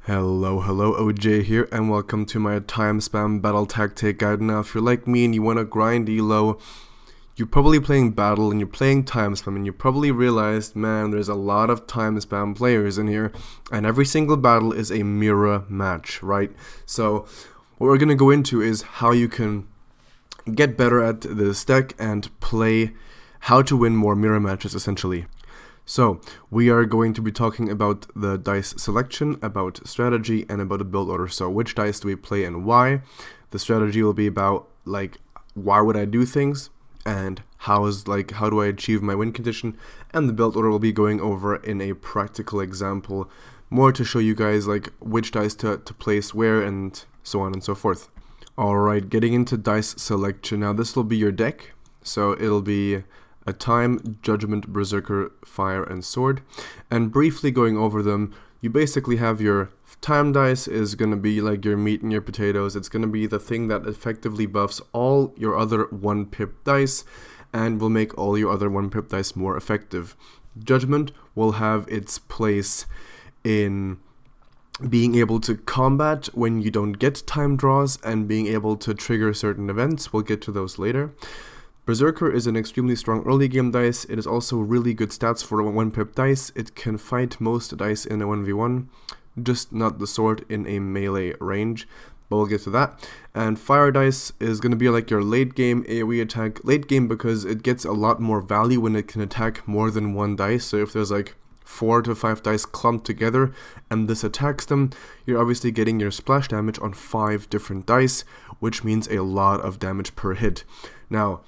Hello, OJ here, and welcome to my time spam battle tactic guide. Now, if you're like me and you want to grind elo, you're probably playing battle and you're playing time spam, and you probably realized, man, there's a lot of time spam players in here, and every single battle is a mirror match, right? So, what we're going to go into is how you can get better at this deck and play how to win more mirror matches, essentially. So, we are going to be talking about the dice selection, about strategy, and about a build order. So, which dice do we play and why? The strategy will be about, why would I do things? And how do I achieve my win condition? And the build order will be going over in a practical example, more to show you guys, which dice to place where, and so on and so forth. Alright, getting into dice selection. Now, this will be your deck. So, it'll be a time, judgment, berserker, fire, and sword. And briefly going over them, you basically have your time dice is going to be like your meat and your potatoes. It's going to be the thing that effectively buffs all your other 1-pip dice and will make all your other 1-pip dice more effective. Judgment will have its place in being able to combat when you don't get time draws and being able to trigger certain events. We'll get to those later. Berserker is an extremely strong early game dice. It is also really good stats for a 1-pip dice. It can fight most dice in a 1v1, just not the sword in a melee range, but we'll get to that. And fire dice is going to be like your late game AoE attack. Late game because it gets a lot more value when it can attack more than one dice. So if there's 4 to 5 dice clumped together and this attacks them, you're obviously getting your splash damage on 5 different dice, which means a lot of damage per hit. Now,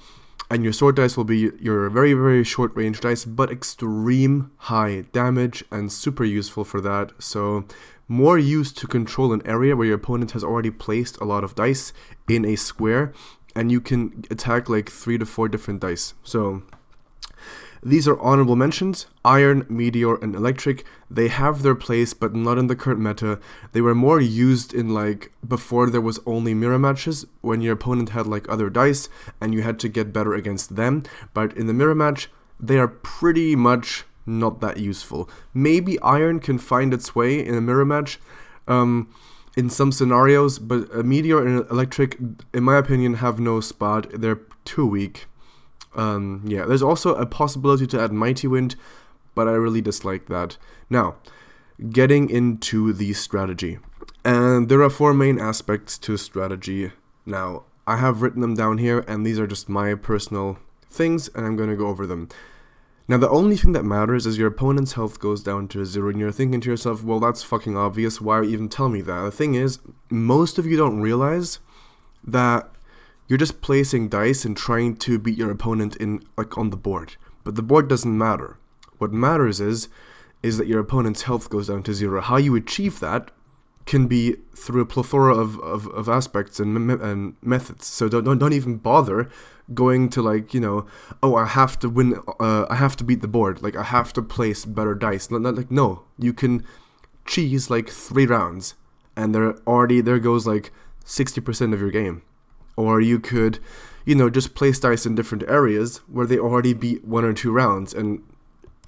and your sword dice will be your very, very short range dice, but extreme high damage and super useful for that. So more used to control an area where your opponent has already placed a lot of dice in a square, and you can attack 3 to 4 different dice. So these are honorable mentions: Iron, Meteor, and Electric. They have their place, but not in the current meta. They were more used in before there was only mirror matches, when your opponent had other dice and you had to get better against them. But in the mirror match, they are pretty much not that useful. Maybe Iron can find its way in a mirror match in some scenarios, but Meteor and Electric, in my opinion, have no spot. They're too weak. There's also a possibility to add Mighty Wind, but I really dislike that. Now, getting into the strategy. And there are 4 main aspects to strategy. Now, I have written them down here, and these are just my personal things, and I'm going to go over them. Now, the only thing that matters is your opponent's health goes down to 0, and you're thinking to yourself, well, that's fucking obvious, why even tell me that? The thing is, most of you don't realize that you're just placing dice and trying to beat your opponent in on the board. But the board doesn't matter. What matters is that your opponent's health goes down to 0. How you achieve that can be through a plethora of aspects and methods. So don't even bother going to oh, I have to win, I have to beat the board, I have to place better dice. No, you can cheese 3 rounds and there goes 60% of your game. Or you could, just place dice in different areas where they already beat 1 or 2 rounds. And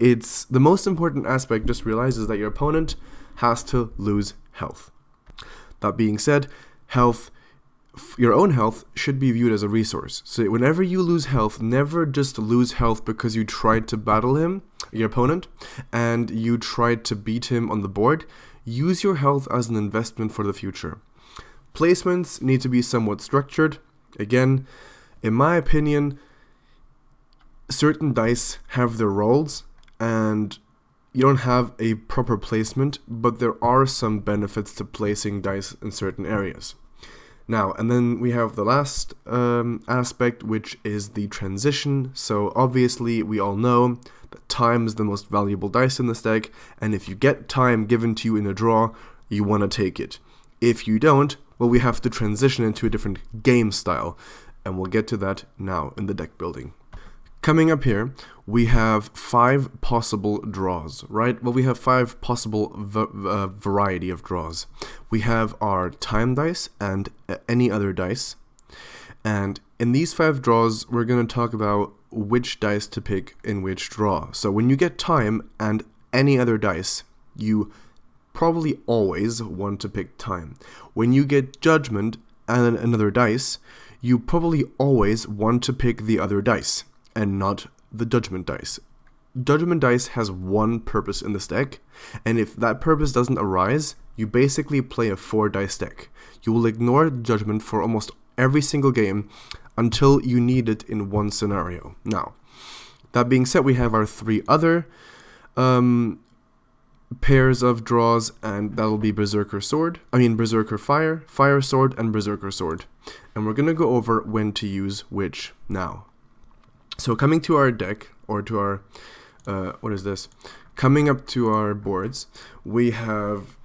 it's the most important aspect, just realize, is that your opponent has to lose health. That being said, your own health should be viewed as a resource. So whenever you lose health, never just lose health because you tried to battle your opponent, and you tried to beat him on the board. Use your health as an investment for the future. Placements need to be somewhat structured. Again, in my opinion, certain dice have their roles and you don't have a proper placement, but there are some benefits to placing dice in certain areas. Now, and then we have the last aspect, which is the transition. So obviously we all know that time is the most valuable dice in this deck, and if you get time given to you in a draw, you want to take it. If you don't, well, we have to transition into a different game style, and we'll get to that now in the deck building. Coming up here, we have 5 possible draws, right? Well, we have 5 possible variety of draws. We have our time dice and any other dice, and in these 5 draws, we're going to talk about which dice to pick in which draw. So when you get time and any other dice, you probably always want to pick time. When you get judgment and another dice, you probably always want to pick the other dice and not the judgment dice. Judgment dice has one purpose in this deck, and if that purpose doesn't arise, you basically play a 4-dice deck. You will ignore judgment for almost every single game until you need it in one scenario. Now, that being said, we have our 3 other pairs of draws, and that'll be Berserker Fire, Fire Sword, and Berserker Sword. And we're gonna go over when to use which now. So coming to our deck, or to our, coming up to our boards, we have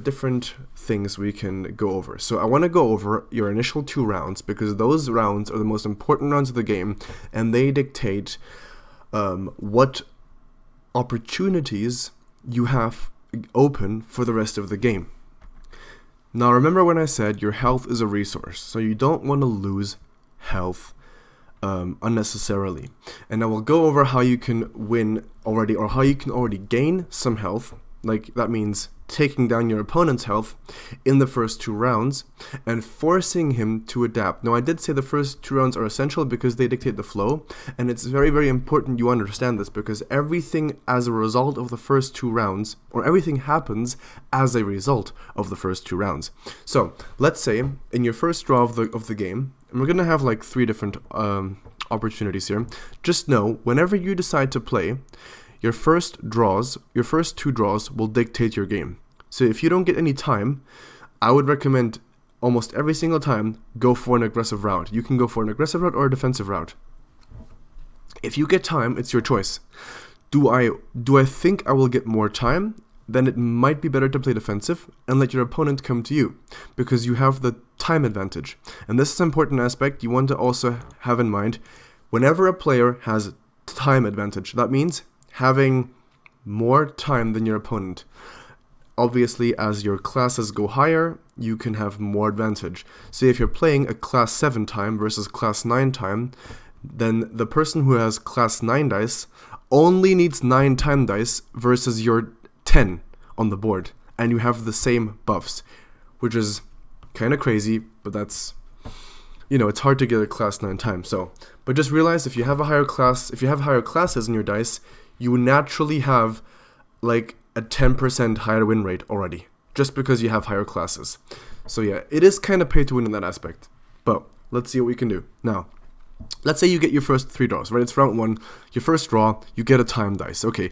different things we can go over. So I want to go over your initial 2 rounds, because those rounds are the most important rounds of the game, and they dictate what opportunities you have open for the rest of the game. Now remember when I said your health is a resource, so you don't want to lose health unnecessarily. And I will go over how you can win already, or how you can already gain some health. Like, that means taking down your opponent's health in the first 2 rounds and forcing him to adapt. Now, I did say the first 2 rounds are essential because they dictate the flow, and it's very, very important you understand this, because everything as a result of the first 2 rounds, or everything happens as a result of the first 2 rounds. So, let's say in your first draw of the game, and we're gonna have like 3 different opportunities here. Just know, whenever you decide to play, your first 2 draws will dictate your game. So if you don't get any time, I would recommend almost every single time go for an aggressive route. You can go for an aggressive route or a defensive route. If you get time, it's your choice. Do I think I will get more time? Then it might be better to play defensive and let your opponent come to you, because you have the time advantage. And this is an important aspect you want to also have in mind. Whenever a player has time advantage, that means having more time than your opponent. Obviously, as your classes go higher, you can have more advantage. So if you're playing a class 7 time versus class 9 time, then the person who has class 9 dice only needs 9 time dice versus your 10 on the board, and you have the same buffs, which is kind of crazy, but that's, it's hard to get a class 9 time. So, but just realize if you have higher classes in your dice, you naturally have like a 10% higher win rate already, just because you have higher classes. So yeah, it is kind of pay to win in that aspect. But let's see what we can do. Now, let's say you get your first 3 draws, right? It's round 1, your first draw, you get a time dice. Okay,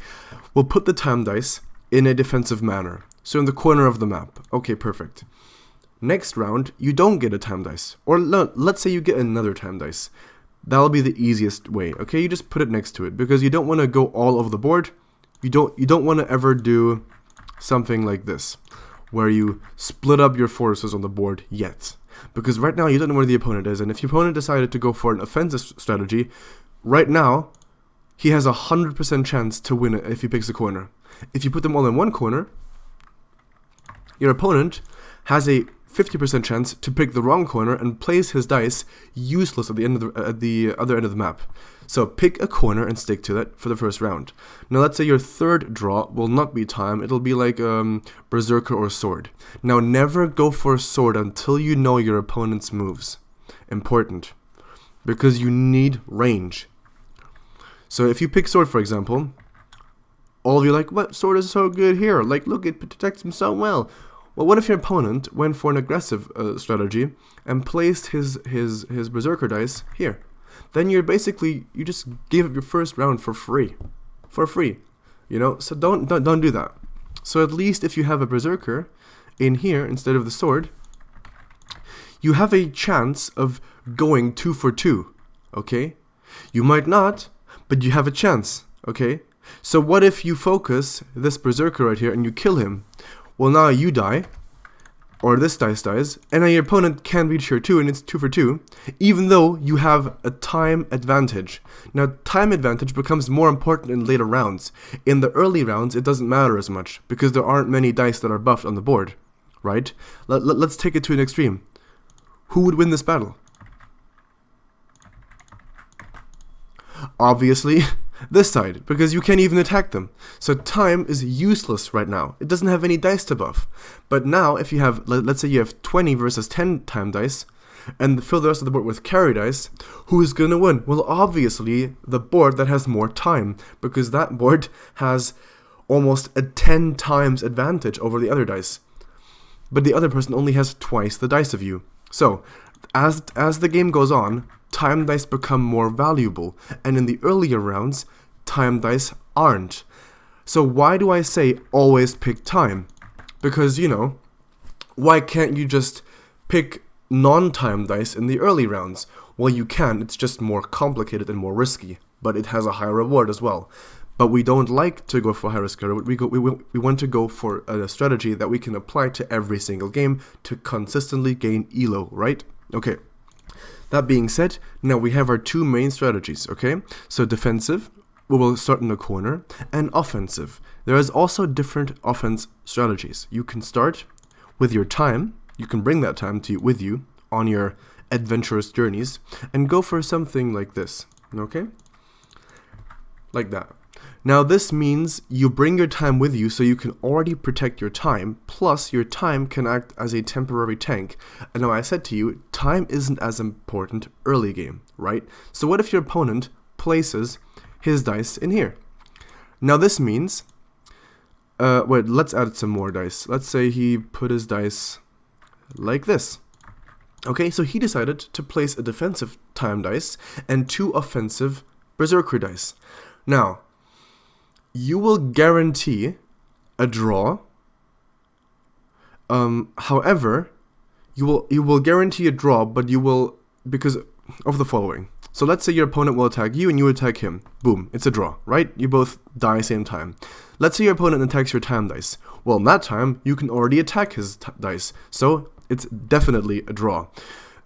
we'll put the time dice in a defensive manner. So in the corner of the map. Okay, perfect. Next round, you don't get a time dice. Or let's say you get another time dice. That'll be the easiest way, okay? You just put it next to it, because you don't want to go all over the board. You don't want to ever do something like this, where you split up your forces on the board yet. Because right now you don't know where the opponent is, and if your opponent decided to go for an offensive strategy, right now, he has a 100% chance to win it if he picks a corner. If you put them all in one corner, your opponent has a 50% chance to pick the wrong corner and place his dice useless at the other end of the map. So pick a corner and stick to that for the first round. Now let's say your third draw will not be time, it'll be like Berserker or Sword. Now never go for a Sword until you know your opponent's moves. Important. Because you need range. So if you pick Sword, for example, all of you are like, what, Sword is so good here, like look, it protects him so well. Well, what if your opponent went for an aggressive strategy and placed his Berserker dice here? Then you just gave up your first round for free. So don't do that. So at least if you have a Berserker in here instead of the Sword, you have a chance of going 2 for 2, okay? You might not, but you have a chance, okay? So what if you focus this Berserker right here and you kill him? Well, now you die, or this dice dies, and now your opponent can reach your 2 and it's 2 for 2, even though you have a time advantage. Now, time advantage becomes more important in later rounds. In the early rounds, it doesn't matter as much, because there aren't many dice that are buffed on the board, right? Let's take it to an extreme. Who would win this battle? Obviously, this side, because you can't even attack them. So time is useless right now. It doesn't have any dice to buff. But now, if you have, let's say you have 20 versus 10 time dice, and fill the rest of the board with carry dice, who's gonna win? Well, obviously, the board that has more time, because that board has almost a 10 times advantage over the other dice. But the other person only has twice the dice of you. So, as the game goes on, time dice become more valuable, and in the earlier rounds, time dice aren't. So why do I say always pick time? Because, why can't you just pick non-time dice in the early rounds? Well, you can, it's just more complicated and more risky, but it has a higher reward as well. But we don't like to go for high risk reward. We want to go for a strategy that we can apply to every single game to consistently gain elo, right? Okay. That being said, now we have our two main strategies, okay? So defensive, we will start in the corner, and offensive. There is also different offense strategies. You can start with your time. You can bring that time with you on your adventurous journeys and go for something like this, okay? Like that. Now this means you bring your time with you so you can already protect your time, plus your time can act as a temporary tank. And now I said to you, time isn't as important early game, right? So what if your opponent places his dice in here? Now this means, wait, let's add some more dice. Let's say he put his dice like this. Okay, so he decided to place a defensive time dice and 2 offensive berserker dice. Now, you will guarantee a draw. However, you will guarantee a draw, but you will, because of the following. So let's say your opponent will attack you and you attack him. Boom, it's a draw, right? You both die same time. Let's say your opponent attacks your time dice. Well, in that time, you can already attack his dice. So it's definitely a draw.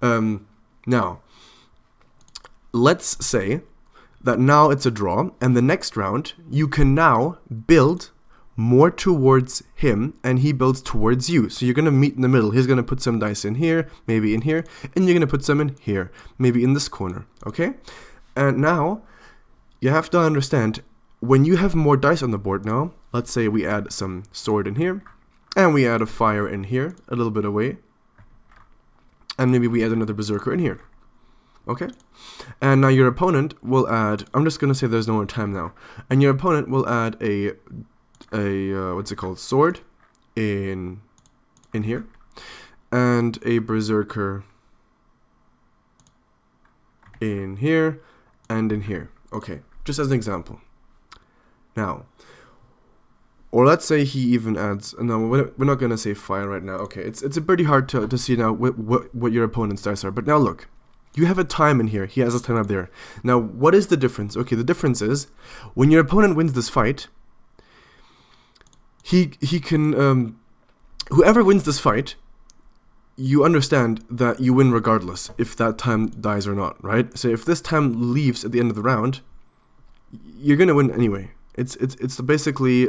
Now, let's say that now it's a draw, and the next round, you can now build more towards him, and he builds towards you. So you're going to meet in the middle. He's going to put some dice in here, maybe in here, and you're going to put some in here, maybe in this corner, okay? And now, you have to understand, when you have more dice on the board now, let's say we add some sword in here, and we add a fire in here, a little bit away, and maybe we add another berserker in here. Okay, and now your opponent will add, I'm just going to say there's no more time now, and your opponent will add a what's it called, sword in here, and a berserker in here, and in here. Okay, just as an example. Now, or let's say he even adds, no, we're not going to say fire right now. Okay, it's pretty hard to see now what your opponent's dice are, but now look. You have a time in here. He has a time up there. Now, what is the difference? Okay, the difference is when your opponent wins this fight, he can whoever wins this fight, you understand that you win regardless if that time dies or not, right? So if this time leaves at the end of the round, you're gonna win anyway. It's basically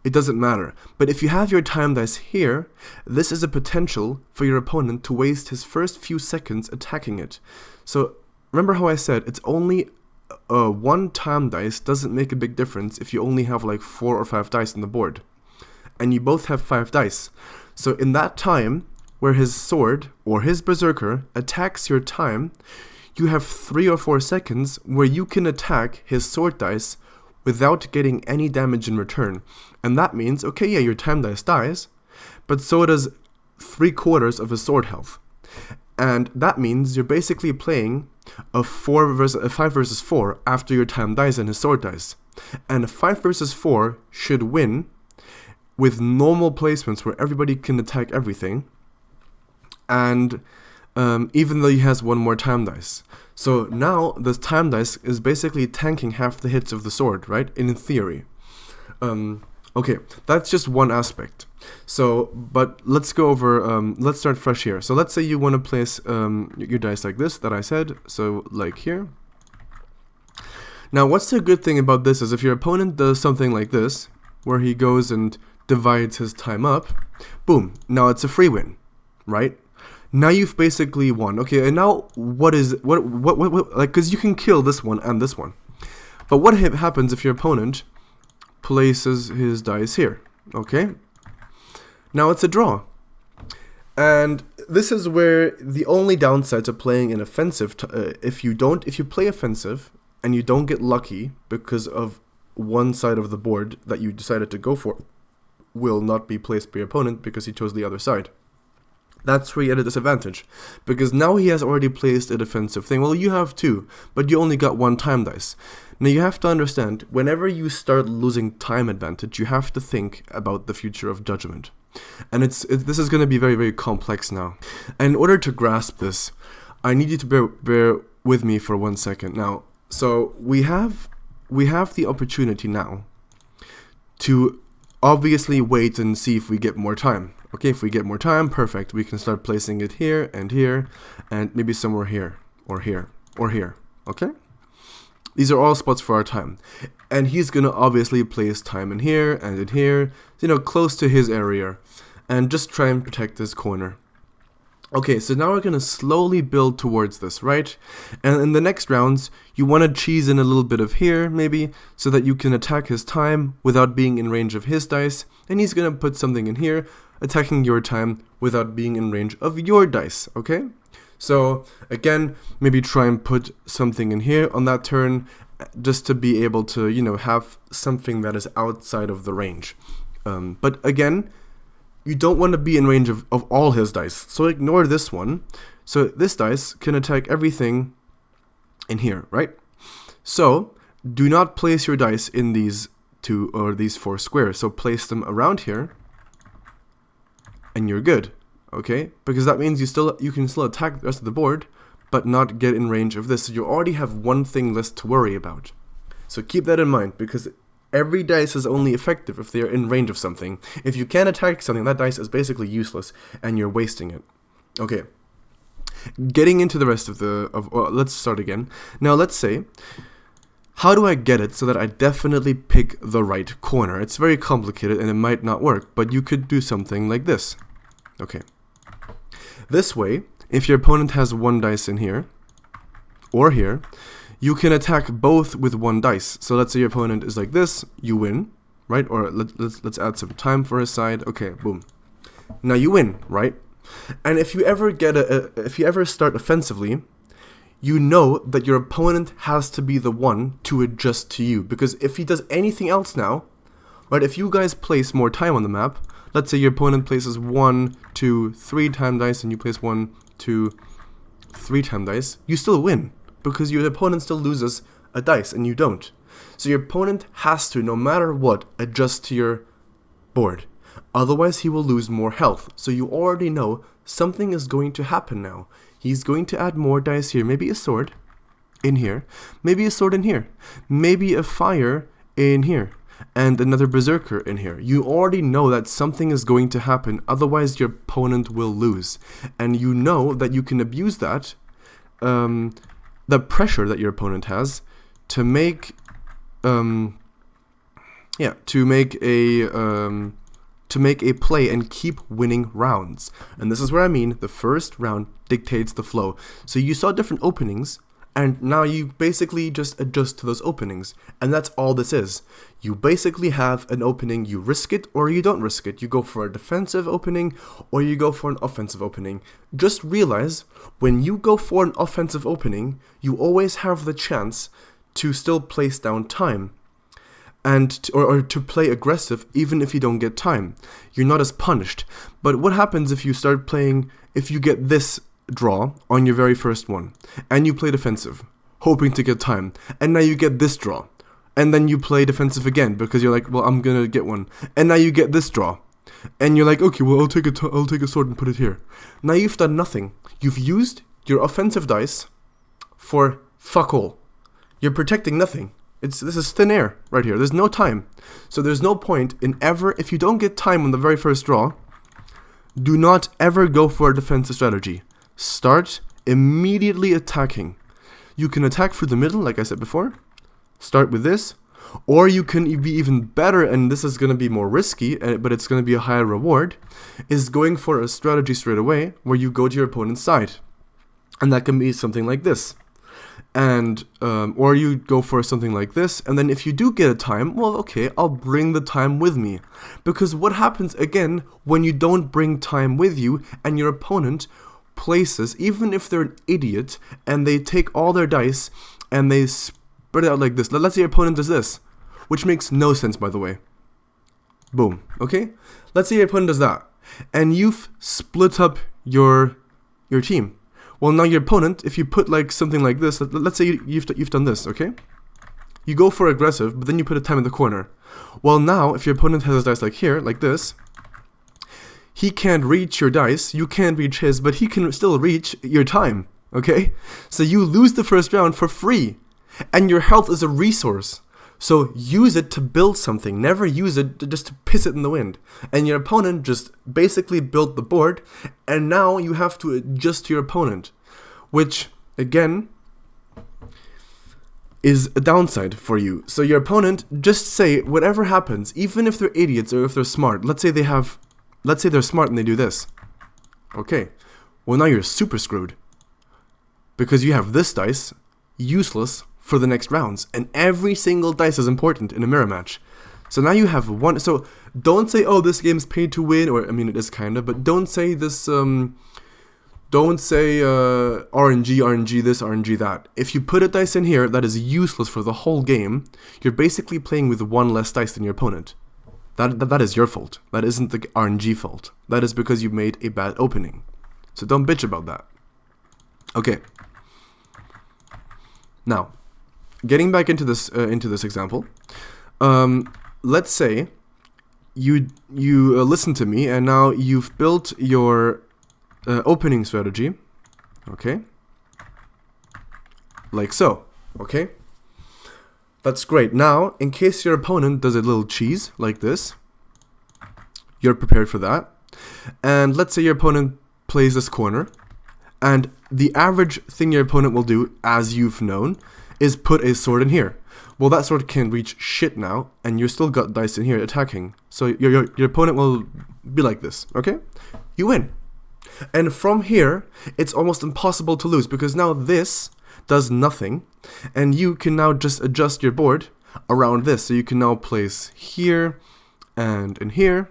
it doesn't matter. But if you have your time dice here, this is a potential for your opponent to waste his first few seconds attacking it. So remember how I said it's only one time dice doesn't make a big difference if you only have like 4 or 5 dice on the board. And you both have 5 dice. So in that time where his sword or his berserker attacks your time, you have 3 or 4 seconds where you can attack his sword dice without getting any damage in return. And that means, okay, yeah, your time dice dies, but so does 3/4 of his sword health. And that means you're basically playing a 5 versus 4 after your time dies and his sword dies. And a 5 versus 4 should win with normal placements where everybody can attack everything. And even though he has 1 more time dice. So now the time dice is basically tanking half the hits of the sword, right? In theory. Okay, that's just one aspect. So, but let's go over, let's start fresh here. So let's say you want to place your dice like this that I said, so like here. Now what's the good thing about this is if your opponent does something like this, where he goes and divides his time up, boom, now it's a free win, right? Now you've basically won. Okay, and now what like, because you can kill this one and this one. But what happens if your opponent places his dice here? Okay, now it's a draw. And this is where the only downside to playing an offensive, if you play offensive and you don't get lucky because of one side of the board that you decided to go for will not be placed by your opponent because he chose the other side. That's where you at a disadvantage, because now he has already placed a defensive thing. Well, you have two, but you only got one time dice. Now you have to understand, whenever you start losing time advantage, you have to think about the future of judgment. And this is going to be very, very complex now. And in order to grasp this, I need you to bear with me for 1 second. Now, so we have the opportunity now to obviously wait and see if we get more time. Okay, if we get more time, perfect. We can start placing it here, and maybe somewhere here, or here, or here. Okay? These are all spots for our time. And he's going to obviously place time in here, and in here, close to his area. And just try and protect this corner. Okay, so now we're going to slowly build towards this, right? And in the next rounds, you want to cheese in a little bit of here, maybe, so that you can attack his time without being in range of his dice. And he's going to put something in here, attacking your time without being in range of your dice, okay? So, again, maybe try and put something in here on that turn, just to be able to, have something that is outside of the range. But again, you don't want to be in range of all his dice, so ignore this one. So this dice can attack everything in here, right? So do not place your dice in these two or these four squares. So place them around here, and you're good, okay? Because that means you can still attack the rest of the board, but not get in range of this. So you already have one thing less to worry about. So keep that in mind, because every dice is only effective if they are in range of something. If you can't attack something, that dice is basically useless, and you're wasting it. Okay. Getting into the rest of let's start again. Now let's say, how do I get it so that I definitely pick the right corner? It's very complicated and it might not work, but you could do something like this. Okay. This way, if your opponent has one dice in here, or here, you can attack both with one dice. So let's say your opponent is like this, you win, right? Or let's add some time for his side. Okay, boom. Now you win, right? And if you ever start offensively, you know that your opponent has to be the one to adjust to you. Because if he does anything else now, right, if you guys place more time on the map, let's say your opponent places 1, 2, 3 time dice, and you place 1, 2, 3 time dice, you still win. Because your opponent still loses a dice, and you don't. So your opponent has to, no matter what, adjust to your board. Otherwise, he will lose more health. So you already know something is going to happen now. He's going to add more dice here. Maybe a sword in here. Maybe a sword in here. Maybe a fire in here. And another berserker in here. You already know that something is going to happen. Otherwise, your opponent will lose. And you know that you can abuse that, the pressure that your opponent has, to make, to make a play and keep winning rounds. And this is where I mean the first round dictates the flow. So you saw different openings, and now you basically just adjust to those openings. And that's all this is. You basically have an opening, you risk it or you don't risk it. You go for a defensive opening or you go for an offensive opening. Just realize, when you go for an offensive opening, you always have the chance to still place down time. And or to play aggressive even if you don't get time. You're not as punished. But what happens if you start playing, if you get this draw on your very first one, and you play defensive, hoping to get time, and now you get this draw, and then you play defensive again, because you're like, well, I'm gonna get one, and now you get this draw, and you're like, okay, well, I'll take a sword and put it here. Now you've done nothing. You've used your offensive dice for fuck all. You're protecting nothing. This is thin air right here. There's no time. So there's no point in ever, if you don't get time on the very first draw, do not ever go for a defensive strategy. Start immediately attacking. You can attack through the middle, like I said before. Start with this. Or you can be even better, and this is going to be more risky, but it's going to be a higher reward, is going for a strategy straight away where you go to your opponent's side. And that can be something like this. and or you go for something like this, and then if you do get a time, well, okay, I'll bring the time with me. Because what happens again when you don't bring time with you and your opponent places, even if they're an idiot, and they take all their dice and they spread it out like this. Let's say your opponent does this, which makes no sense, by the way. Boom. Okay? Let's say your opponent does that, and you've split up your team. Well, now your opponent, if you put like something like this, let's say you've done this, okay? You go for aggressive, but then you put a time in the corner. Well, now if your opponent has his dice like here, like this, he can't reach your dice, you can't reach his, but he can still reach your time, okay? So you lose the first round for free, and your health is a resource. So use it to build something, never use it just to piss it in the wind. And your opponent just basically built the board, and now you have to adjust to your opponent, which, again, is a downside for you. So your opponent, just say whatever happens, even if they're idiots or if they're smart. Let's say they're smart and they do this. Okay, well now you're super screwed, because you have this dice, useless for the next rounds, and every single dice is important in a mirror match. So now you have one. So don't say, oh, this game's paid to win, or I mean it is kinda, but don't say this, don't say RNG this, RNG that. If you put a dice in here that is useless for the whole game, you're basically playing with one less dice than your opponent. That is your fault. That isn't the RNG fault. That is because you made a bad opening. So don't bitch about that. Okay. Now, getting back into this example, let's say you listen to me, and now you've built your opening strategy, okay, like so, okay. That's great. Now, in case your opponent does a little cheese like this, you're prepared for that. And let's say your opponent plays this corner, and the average thing your opponent will do, as you've known, is put a sword in here. Well, that sword can reach shit now, and you're still got dice in here attacking. So your opponent will be like this, okay? You win. And from here, it's almost impossible to lose, because now this does nothing, and you can now just adjust your board around this. So you can now place here and in here.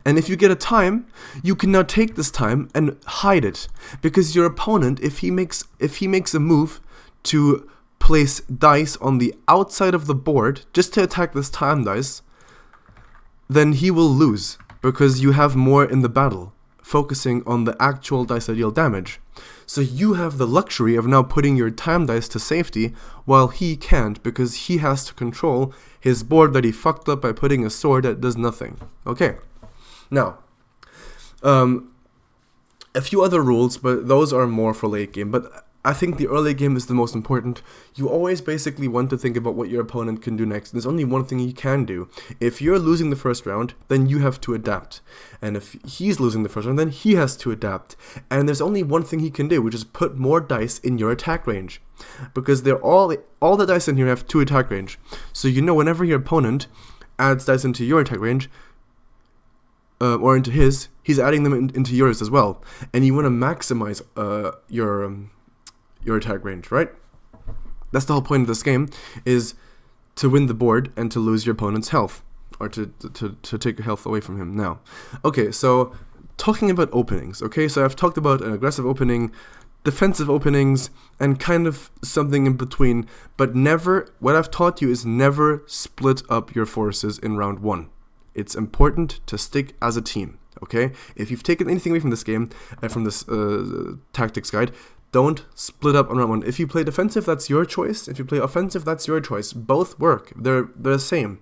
And if you get a time, you can now take this time and hide it, because your opponent, if he makes a move to place dice on the outside of the board just to attack this time dice, then he will lose, because you have more in the battle, focusing on the actual dice that deal damage. So you have the luxury of now putting your time dice to safety, while he can't, because he has to control his board that he fucked up by putting a sword that does nothing. Okay. Now, a few other rules, but those are more for late game. But I think the early game is the most important. You always basically want to think about what your opponent can do next. There's only one thing he can do. If you're losing the first round, then you have to adapt. And if he's losing the first round, then he has to adapt. And there's only one thing he can do, which is put more dice in your attack range. Because they're all the dice in here have 2 attack range. So you know whenever your opponent adds dice into your attack range, or into his, he's adding them into yours as well. And you want to maximize your attack range, right? That's the whole point of this game, is to win the board and to lose your opponent's health, or to take health away from him. Now, okay, so talking about openings, okay, so I've talked about an aggressive opening, defensive openings, and kind of something in between, but never, what I've taught you is never split up your forces in round 1. It's important to stick as a team, okay? If you've taken anything away from this game, from this tactics guide, don't split up on round 1. If you play defensive, that's your choice. If you play offensive, that's your choice. Both work. They're the same.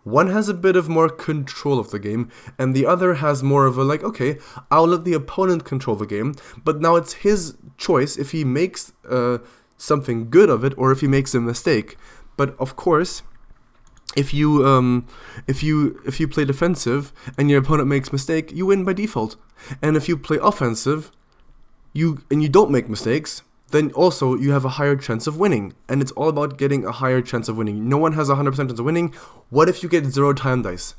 One has a bit of more control of the game, and the other has more of a like, okay, I'll let the opponent control the game, but now it's his choice if he makes something good of it or if he makes a mistake. But of course, if you play defensive and your opponent makes mistake, you win by default. And if you play offensive, you don't make mistakes, then also you have a higher chance of winning. And it's all about getting a higher chance of winning. No one has a 100% chance of winning. What if you get 0 time dice?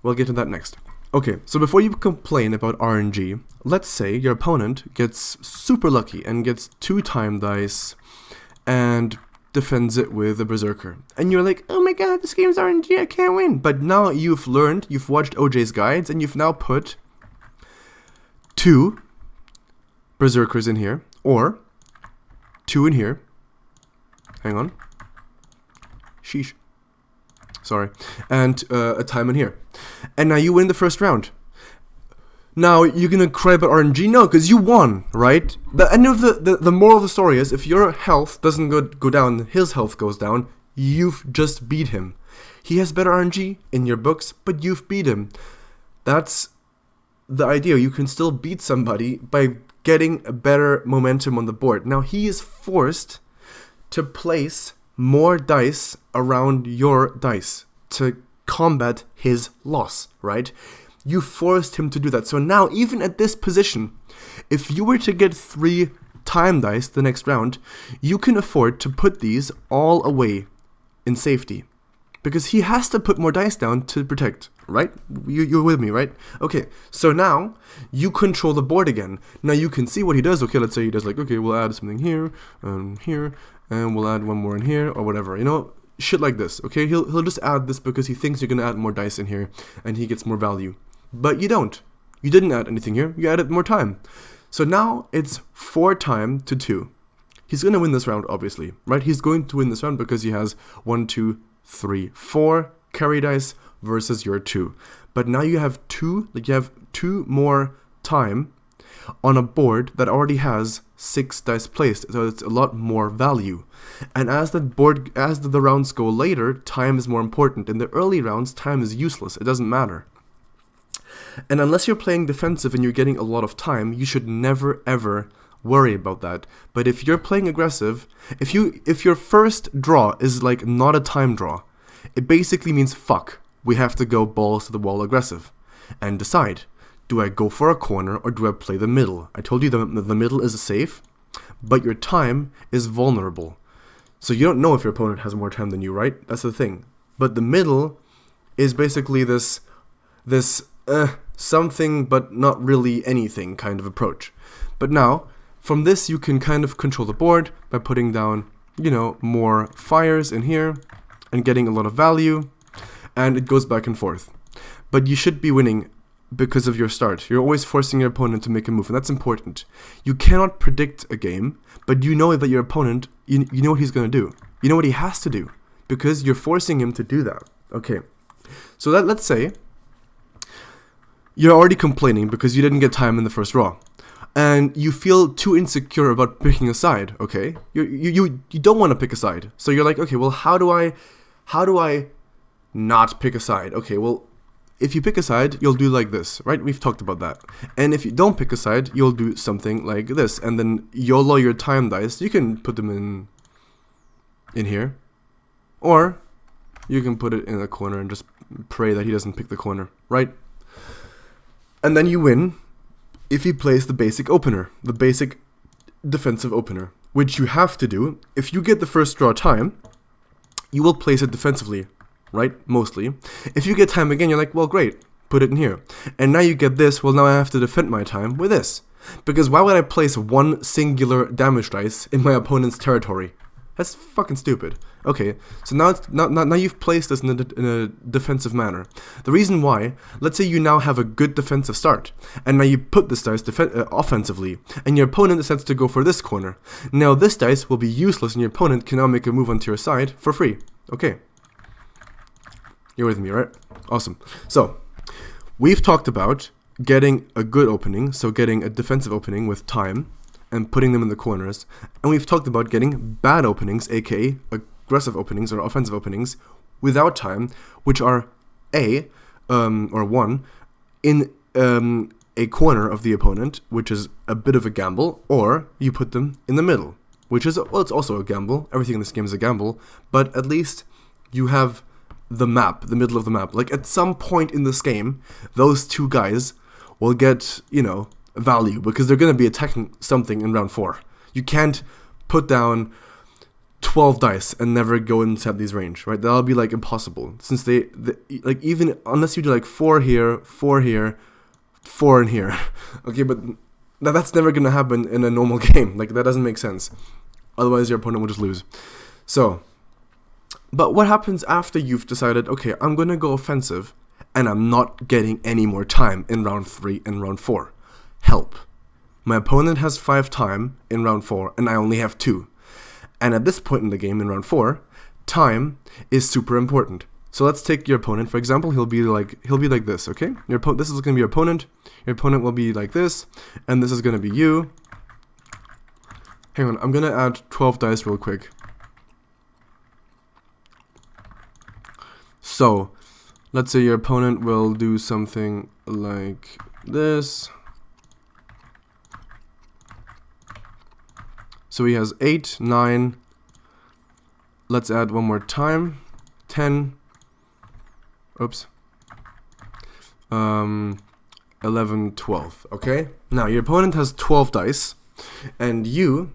We'll get to that next. Okay, so before you complain about RNG, let's say your opponent gets super lucky and gets 2 time dice, and defends it with a berserker. And you're like, oh my god, this game's RNG, I can't win. But now you've learned, you've watched OJ's guides, and you've now put 2 berserkers in here, or 2 in here. Hang on. Sheesh. Sorry. And a time in here. And now you win the first round. Now, you're gonna cry about RNG? No, because you won, right? The end of the moral of the story is, if your health doesn't go down, his health goes down, you've just beat him. He has better RNG in your books, but you've beat him. That's the idea. You can still beat somebody by getting a better momentum on the board. Now, he is forced to place more dice around your dice to combat his loss, right? You forced him to do that. So now, even at this position, if you were to get 3 time dice the next round, you can afford to put these all away in safety. Because he has to put more dice down to protect, right? You're with me, right? Okay, so now you control the board again. Now you can see what he does. Okay, let's say he does like, okay, we'll add something here, here, and we'll add one more in here, or whatever, you know? Shit like this, okay? He'll just add this because he thinks you're going to add more dice in here, and he gets more value. But you don't. You didn't add anything here. You added more time. So now it's 4 time to 2. He's going to win this round, obviously, right? He's going to win this round because he has 1, 2, 3, 4 carry dice versus your 2. But now you have 2 more time on a board that already has 6 dice placed. So it's a lot more value. And as the rounds go later, time is more important. In the early rounds, time is useless. It doesn't matter. And unless you're playing defensive and you're getting a lot of time, you should never ever worry about that. But if you're playing aggressive, if your first draw is like not a time draw, it basically means fuck. We have to go balls to the wall aggressive and decide, do I go for a corner or do I play the middle? I told you the middle is safe, but your time is vulnerable. So you don't know if your opponent has more time than you, right? That's the thing. But the middle is basically this something but not really anything kind of approach. But now, from this you can kind of control the board by putting down, more fires in here and getting a lot of value, and it goes back and forth. But you should be winning because of your start. You're always forcing your opponent to make a move, and that's important. You cannot predict a game, but you know that your opponent, you know what he's going to do. You know what he has to do, because you're forcing him to do that. Okay, so let's say you're already complaining because you didn't get time in the first draw, and you feel too insecure about picking a side. Okay, you don't want to pick a side, so you're like, okay, well, how do I not pick a side? Okay, well, if you pick a side, you'll do like this, right? We've talked about that. And if you don't pick a side, you'll do something like this, and then YOLO your time dice. You can put them in here, or you can put it in a corner and just pray that he doesn't pick the corner, right? And then you win if he plays the basic opener, the basic defensive opener, which you have to do. If you get the first draw time, you will place it defensively, right? Mostly. If you get time again, you're like, well, great, put it in here. And now you get this, well, now I have to defend my time with this. Because why would I place one singular damage dice in my opponent's territory? That's fucking stupid. Okay, so now you've placed this in a defensive manner. The reason why, let's say you now have a good defensive start, and now you put this dice offensively, and your opponent decides to go for this corner. Now this dice will be useless, and your opponent can now make a move onto your side for free. Okay. You're with me, right? Awesome. So, we've talked about getting a good opening, so getting a defensive opening with time, and putting them in the corners. And we've talked about getting bad openings, aka aggressive openings or offensive openings, without time, which are one, in a corner of the opponent, which is a bit of a gamble, or you put them in the middle, which is, well, it's also a gamble. Everything in this game is a gamble, but at least you have the map, the middle of the map. Like, at some point in this game, those two guys will get, value, because they're going to be attacking something in round 4. You can't put down 12 dice and never go inside these range, right? That'll be like impossible, since they like, even unless you do like 4 here, 4 here, 4 in here. Okay, but that's never going to happen in a normal game. Like, that doesn't make sense. Otherwise, your opponent will just lose. So, but what happens after you've decided, okay, I'm going to go offensive, and I'm not getting any more time in round 3 and round 4? Help. My opponent has 5 time in round 4, and I only have 2. And at this point in the game, in round 4, time is super important. So let's take your opponent, for example. He'll be like this, okay? This is going to be your opponent. Your opponent will be like this, and this is going to be you. Hang on, I'm going to add 12 dice real quick. So, let's say your opponent will do something like this. So he has 8, 9. Let's add one more time. 10. Oops. 11, 12. Okay? Now, your opponent has 12 dice. And you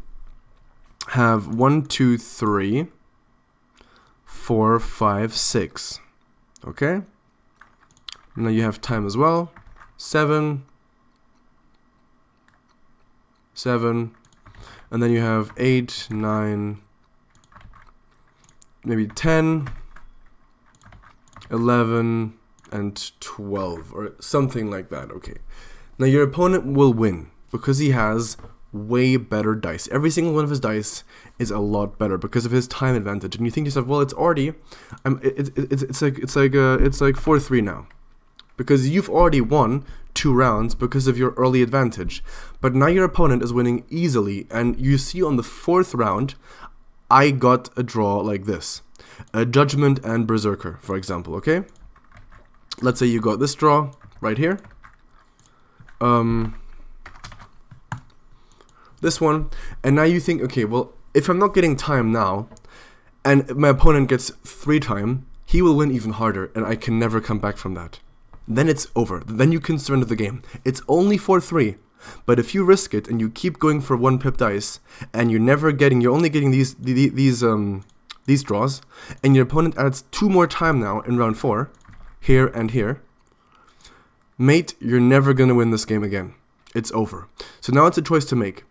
have 1, 2, 3, 4, 5, 6. Okay? Now you have time as well. 7. 7. And then you have 8, 9, maybe 10, 11, and 12, or something like that. Okay. Now your opponent will win because he has way better dice. Every single one of his dice is a lot better because of his time advantage. And you think to yourself, well, it's already, it's like 4-3 now, because you've already won 2 rounds because of your early advantage. But now your opponent is winning easily, and you see on the 4th round, I got a draw like this. A Judgment and Berserker, for example, okay? Let's say you got this draw right here. This one, and now you think, okay, well, if I'm not getting time now, and my opponent gets 3 time, he will win even harder, and I can never come back from that. Then it's over. Then you can surrender the game. It's only 4-3, but if you risk it and you keep going for 1 pip dice, and you're only getting these draws, and your opponent adds 2 more time now in round 4, here and here, mate, you're never gonna win this game again. It's over. So now it's a choice to make.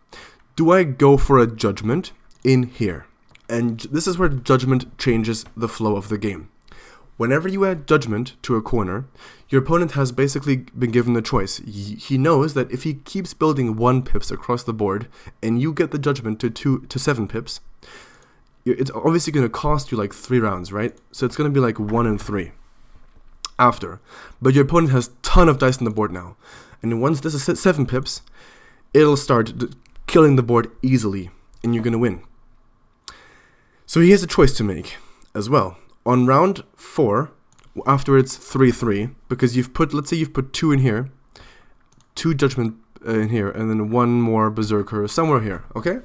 Do I go for a Judgment in here? And this is where Judgment changes the flow of the game. Whenever you add Judgment to a corner, your opponent has basically been given a choice. He knows that if he keeps building 1 pips across the board, and you get the Judgment to 7 pips, it's obviously going to cost you like 3 rounds, right? So it's going to be like 1 and 3 after. But your opponent has a ton of dice on the board now. And once this is 7 pips, it'll start killing the board easily, and you're going to win. So he has a choice to make as well. On round 4, after it's 3-3, because let's say you've put 2 in here, 2 Judgment in here, and then 1 more Berserker somewhere here, okay?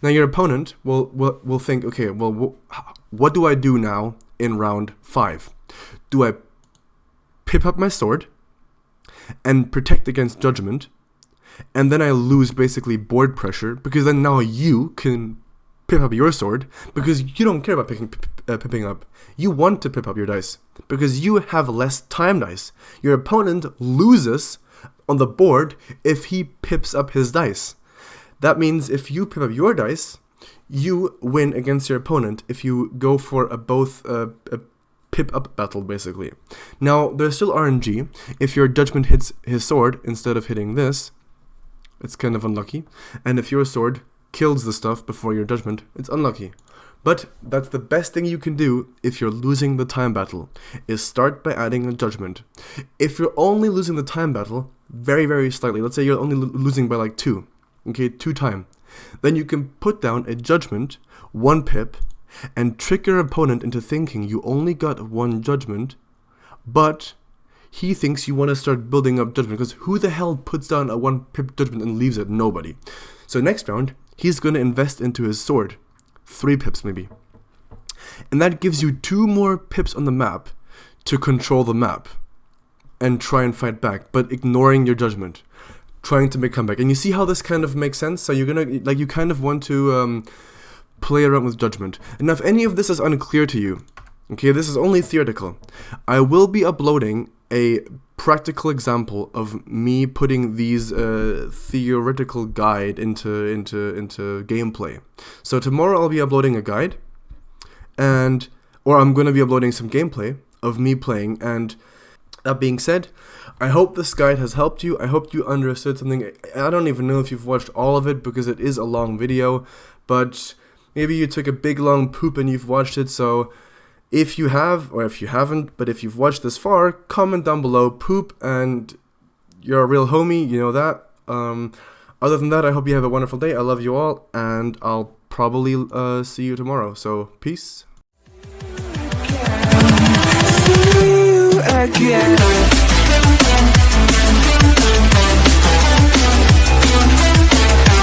Now your opponent will think, okay, well, what do I do now in round 5? Do I pip up my sword and protect against Judgment, and then I lose basically board pressure, because then now you can pip up your sword, because you don't care about pipping up. You want to pip up your dice because you have less time dice. Your opponent loses on the board if he pips up his dice. That means if you pip up your dice, you win against your opponent if you go for a pip up battle, basically. Now, there's still RNG. If your Judgment hits his sword instead of hitting this, it's kind of unlucky. And if your sword kills the stuff before your Judgment, it's unlucky. But that's the best thing you can do if you're losing the time battle, is start by adding a Judgment. If you're only losing the time battle very, very slightly, let's say you're only losing by like 2, okay, 2 time, then you can put down a Judgment, 1 pip, and trick your opponent into thinking you only got 1 Judgment, but he thinks you want to start building up Judgment, because who the hell puts down a 1 pip Judgment and leaves it? Nobody. So next round, he's going to invest into his sword. 3 pips maybe. And that gives you 2 more pips on the map to control the map and try and fight back, but ignoring your Judgment, trying to make comeback. And you see how this kind of makes sense? So you're going to, you kind of want to play around with Judgment. And now if any of this is unclear to you, okay, this is only theoretical, I will be uploading a practical example of me putting these theoretical guide into gameplay. So tomorrow I'll be uploading a guide, or I'm going to be uploading some gameplay of me playing. And that being said, I hope this guide has helped you. I hope you understood something. I don't even know if you've watched all of it because it is a long video, but maybe you took a big long poop and you've watched it. So if you have, or if you haven't, but if you've watched this far, comment down below poop, and you're a real homie, you know that. Other than that, I hope you have a wonderful day. I love you all, and I'll probably see you tomorrow. So peace. Again.